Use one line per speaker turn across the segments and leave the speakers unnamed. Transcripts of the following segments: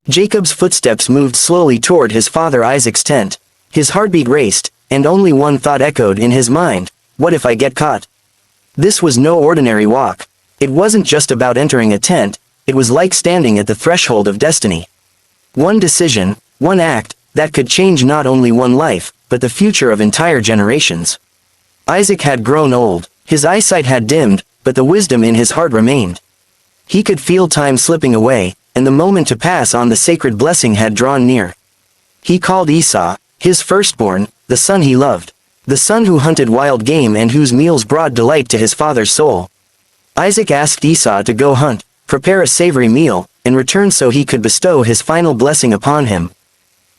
Jacob's footsteps moved slowly toward his father Isaac's tent. His heartbeat raced, and only one thought echoed in his mind: what if I get caught? This was no ordinary walk. It wasn't just about entering a tent, it was like standing at the threshold of destiny. One decision, one act, that could change not only one life, but the future of entire generations. Isaac had grown old, his eyesight had dimmed, but the wisdom in his heart remained. He could feel time slipping away, and the moment to pass on the sacred blessing had drawn near. He called Esau, his firstborn, the son he loved, the son who hunted wild game and whose meals brought delight to his father's soul. Isaac asked Esau to go hunt, prepare a savory meal, and return so he could bestow his final blessing upon him.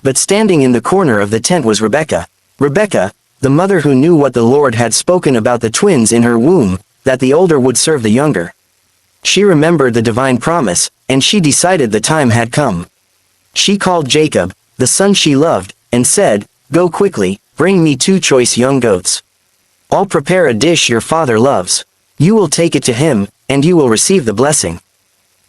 But standing in the corner of the tent was Rebekah. Rebekah, the mother who knew what the Lord had spoken about the twins in her womb, that the older would serve the younger. She remembered the divine promise, and she decided the time had come. She called Jacob, the son she loved, and said, "Go quickly, bring me 2 choice young goats. I'll prepare a dish your father loves. You will take it to him, and you will receive the blessing."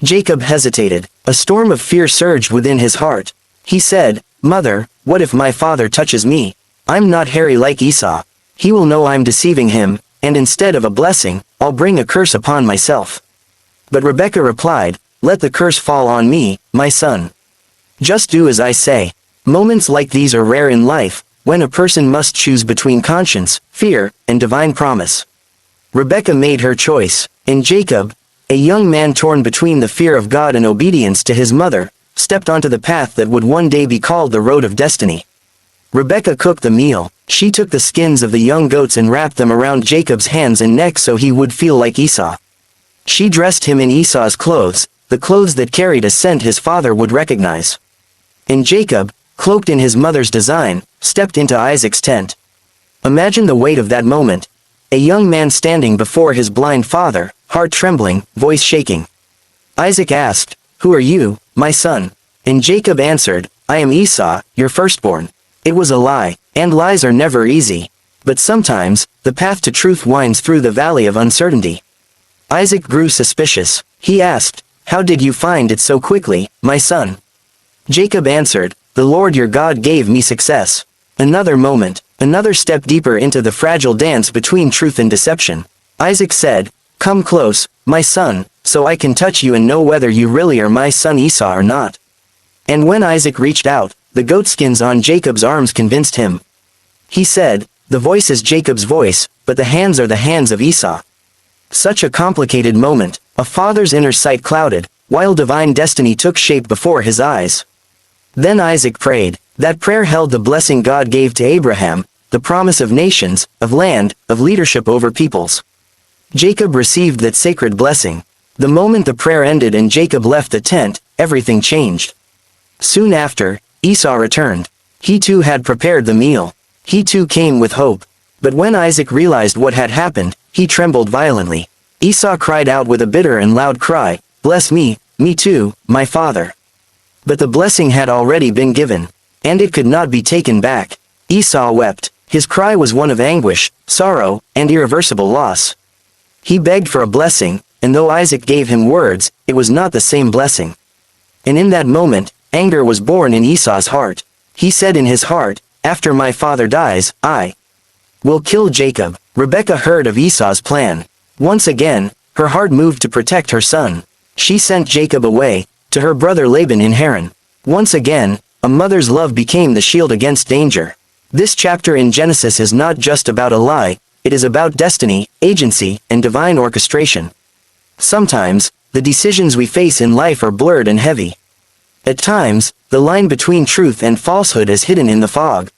Jacob hesitated. A storm of fear surged within his heart. He said, "Mother, what if my father touches me? I'm not hairy like Esau. He will know I'm deceiving him, and instead of a blessing, I'll bring a curse upon myself." But Rebekah replied, "Let the curse fall on me, my son. Just do as I say." Moments like these are rare in life, when a person must choose between conscience, fear, and divine promise. Rebekah made her choice, and Jacob, a young man torn between the fear of God and obedience to his mother, stepped onto the path that would one day be called the road of destiny. Rebekah cooked the meal. She took the skins of the young goats and wrapped them around Jacob's hands and neck so he would feel like Esau. She dressed him in Esau's clothes, the clothes that carried a scent his father would recognize. And Jacob, cloaked in his mother's design, stepped into Isaac's tent. Imagine the weight of that moment. A young man standing before his blind father, heart trembling, voice shaking. Isaac asked, "Who are you, my son?" And Jacob answered, "I am Esau, your firstborn." It was a lie, and lies are never easy. But sometimes, the path to truth winds through the valley of uncertainty. Isaac grew suspicious. He asked, "How did you find it so quickly, my son?" Jacob answered, "The Lord your God gave me success." Another moment, another step deeper into the fragile dance between truth and deception. Isaac said, "Come close, my son, so I can touch you and know whether you really are my son Esau or not." And when Isaac reached out, the goatskins on Jacob's arms convinced him. He said, "The voice is Jacob's voice, but the hands are the hands of Esau." Such a complicated moment, a father's inner sight clouded, while divine destiny took shape before his eyes. Then Isaac prayed. That prayer held the blessing God gave to Abraham, the promise of nations, of land, of leadership over peoples. Jacob received that sacred blessing. The moment the prayer ended and Jacob left the tent, everything changed. Soon after, Esau returned. He too had prepared the meal. He too came with hope. But when Isaac realized what had happened, he trembled violently. Esau cried out with a bitter and loud cry, "Bless me, me too, my father." But the blessing had already been given, and it could not be taken back. Esau wept. His cry was one of anguish, sorrow, and irreversible loss. He begged for a blessing, and though Isaac gave him words, it was not the same blessing. And in that moment, anger was born in Esau's heart. He said in his heart, "After my father dies, I will kill Jacob." Rebekah heard of Esau's plan. Once again, her heart moved to protect her son. She sent Jacob away, to her brother Laban in Haran. Once again, a mother's love became the shield against danger. This chapter in Genesis is not just about a lie, it is about destiny, agency, and divine orchestration. Sometimes, the decisions we face in life are blurred and heavy. At times, the line between truth and falsehood is hidden in the fog.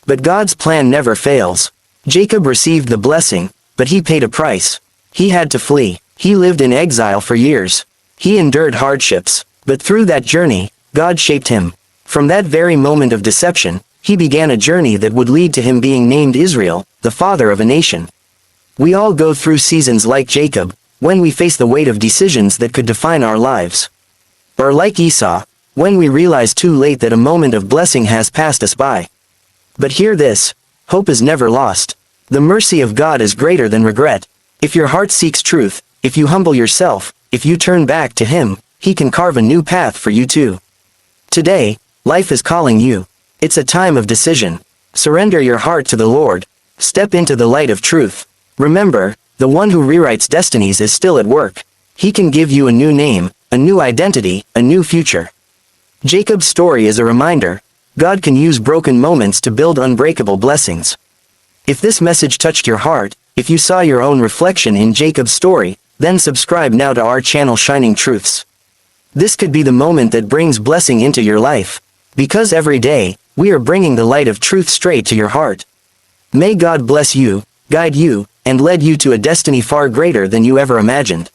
But God's plan never fails. Jacob received the blessing, but he paid a price. He had to flee. He lived in exile for years. He endured hardships, but through that journey, God shaped him. From that very moment of deception, he began a journey that would lead to him being named Israel, the father of a nation. We all go through seasons like Jacob, when we face the weight of decisions that could define our lives. Or like Esau, when we realize too late that a moment of blessing has passed us by. But hear this, hope is never lost. The mercy of God is greater than regret. If your heart seeks truth, if you humble yourself, if you turn back to Him, He can carve a new path for you too. Today, life is calling you. It's a time of decision. Surrender your heart to the Lord. Step into the light of truth. Remember, the one who rewrites destinies is still at work. He can give you a new name, a new identity, a new future. Jacob's story is a reminder. God can use broken moments to build unbreakable blessings. If this message touched your heart, if you saw your own reflection in Jacob's story, then subscribe now to our channel Shining Truths. This could be the moment that brings blessing into your life. Because every day, we are bringing the light of truth straight to your heart. May God bless you, guide you, and lead you to a destiny far greater than you ever imagined.